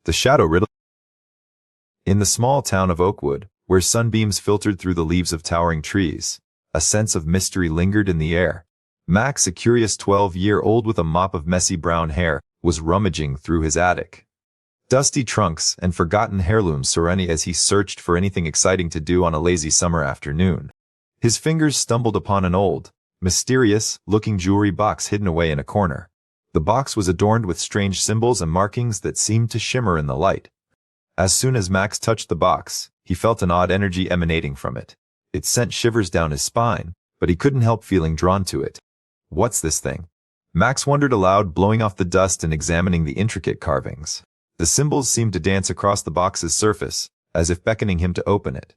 The Shadow Riddle. In the small town of Oakwood, where sunbeams filtered through the leaves of towering trees, a sense of mystery lingered in the air. Max, a curious 12-year-old with a mop of messy brown hair, was rummaging through his attic. Dusty trunks and forgotten heirlooms surrounded as he searched for anything exciting to do on a lazy summer afternoon. His fingers stumbled upon an old, mysterious-looking jewelry box hidden away in a corner. The box was adorned with strange symbols and markings that seemed to shimmer in the light. As soon as Max touched the box, he felt an odd energy emanating from it. It sent shivers down his spine, but he couldn't help feeling drawn to it. What's this thing? Max wondered aloud, blowing off the dust and examining the intricate carvings. The symbols seemed to dance across the box's surface, as if beckoning him to open it.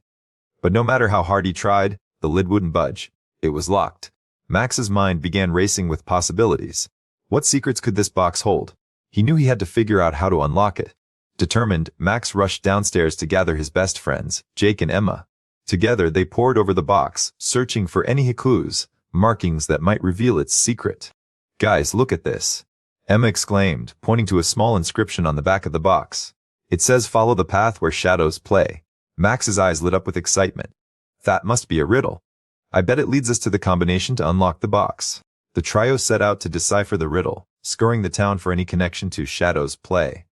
But no matter how hard he tried, the lid wouldn't budge. It was locked. Max's mind began racing with possibilities. What secrets could this box hold? He knew he had to figure out how to unlock it. Determined, Max rushed downstairs to gather his best friends, Jake and Emma. Together they pored over the box, searching for any clues, markings that might reveal its secret. "Guys, look at this," Emma exclaimed, pointing to a small inscription on the back of the box. "It says, 'Follow the path where shadows play.'" Max's eyes lit up with excitement. "That must be a riddle. I bet it leads us to the combination to unlock the box." The trio set out to decipher the riddle, scouring the town for any connection to shadows play.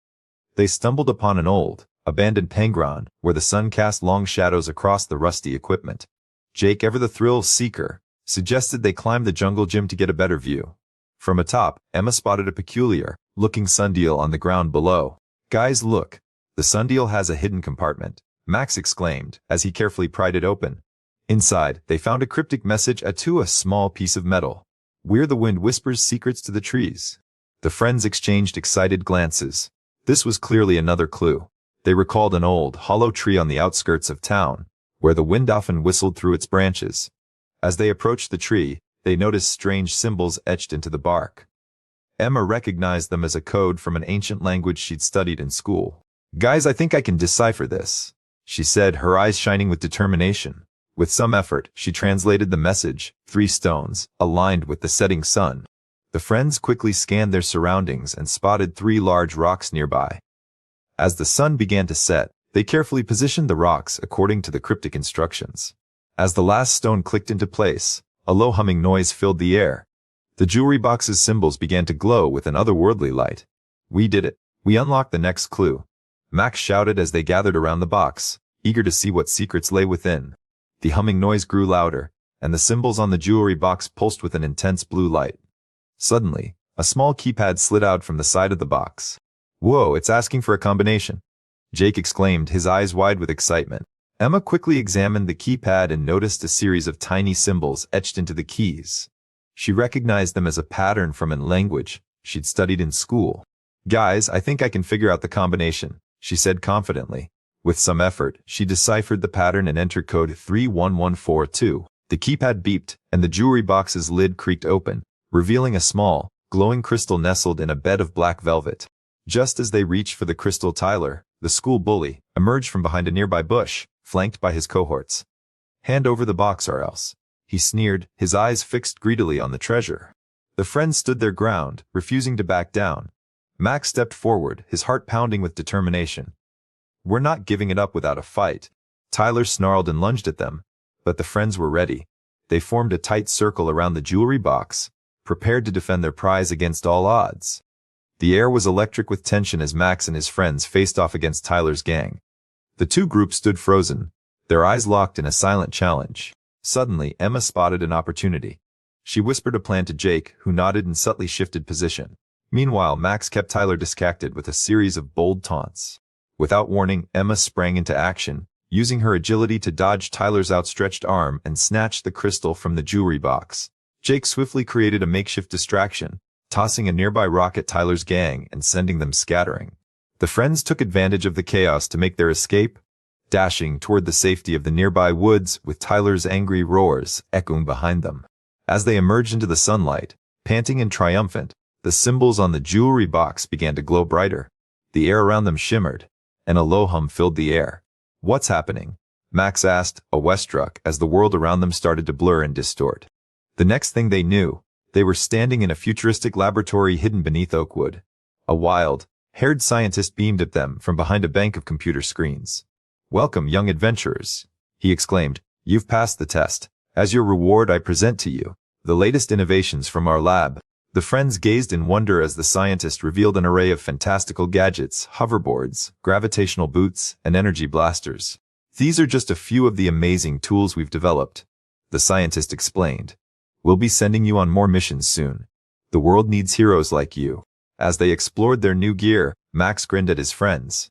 They stumbled upon an old, abandoned playground where the sun cast long shadows across the rusty equipment. Jake, ever the thrill-seeker, suggested they climb the jungle gym to get a better view. From atop, Emma spotted a peculiar-looking sundial on the ground below. "Guys, look. The sundial has a hidden compartment," Max exclaimed as he carefully pried it open. Inside, they found a cryptic message to a small piece of metal. "Where the wind whispers secrets to the trees." The friends exchanged excited glances. This was clearly another clue. They recalled an old, hollow tree on the outskirts of town, where the wind often whistled through its branches. As they approached the tree, they noticed strange symbols etched into the bark. Emma recognized them as a code from an ancient language she'd studied in school. "Guys, I think I can decipher this," she said, her eyes shining with determination. With some effort, she translated the message, 3 stones, aligned with the setting sun. The friends quickly scanned their surroundings and spotted 3 large rocks nearby. As the sun began to set, they carefully positioned the rocks according to the cryptic instructions. As the last stone clicked into place, a low humming noise filled the air. The jewelry box's symbols began to glow with an otherworldly light. "We did it. We unlocked the next clue," Max shouted as they gathered around the box, eager to see what secrets lay within. The humming noise grew louder, and the symbols on the jewelry box pulsed with an intense blue light. Suddenly, a small keypad slid out from the side of the box. "Whoa, it's asking for a combination," Jake exclaimed, his eyes wide with excitement. Emma quickly examined the keypad and noticed a series of tiny symbols etched into the keys. She recognized them as a pattern from a language she'd studied in school. "Guys, I think I can figure out the combination," she said confidently. With some effort, she deciphered the pattern and entered code 31142. The keypad beeped, and the jewelry box's lid creaked open, revealing a small, glowing crystal nestled in a bed of black velvet. Just as they reached for the crystal, Tyler, the school bully, emerged from behind a nearby bush, flanked by his cohorts. "Hand over the box or else," he sneered, his eyes fixed greedily on the treasure. The friends stood their ground, refusing to back down. Max stepped forward, his heart pounding with determination. "We're not giving it up without a fight." Tyler snarled and lunged at them, but the friends were ready. They formed a tight circle around the jewelry box, prepared to defend their prize against all odds. The air was electric with tension as Max and his friends faced off against Tyler's gang. The 2 groups stood frozen, their eyes locked in a silent challenge. Suddenly, Emma spotted an opportunity. She whispered a plan to Jake, who nodded and subtly shifted position. Meanwhile, Max kept Tyler distracted with a series of bold taunts. Without warning, Emma sprang into action, using her agility to dodge Tyler's outstretched arm and snatch the crystal from the jewelry box. Jake swiftly created a makeshift distraction, tossing a nearby rock at Tyler's gang and sending them scattering. The friends took advantage of the chaos to make their escape, dashing toward the safety of the nearby woods with Tyler's angry roars echoing behind them. As they emerged into the sunlight, panting and triumphant, the symbols on the jewelry box began to glow brighter. The air around them shimmered, and a low hum filled the air. "What's happening?" Max asked, awestruck, as the world around them started to blur and distort. The next thing they knew, they were standing in a futuristic laboratory hidden beneath Oakwood. A wild, Haired scientist beamed at them from behind a bank of computer screens. "Welcome, young adventurers," he exclaimed. "You've passed the test. As your reward, I present to you the latest innovations from our lab." The friends gazed in wonder as the scientist revealed an array of fantastical gadgets, hoverboards, gravitational boots, and energy blasters. "These are just a few of the amazing tools we've developed," the scientist explained. "We'll be sending you on more missions soon. The world needs heroes like you." As they explored their new gear, Max grinned at his friends.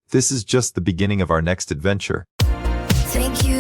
"This is just the beginning of our next adventure." Thank you.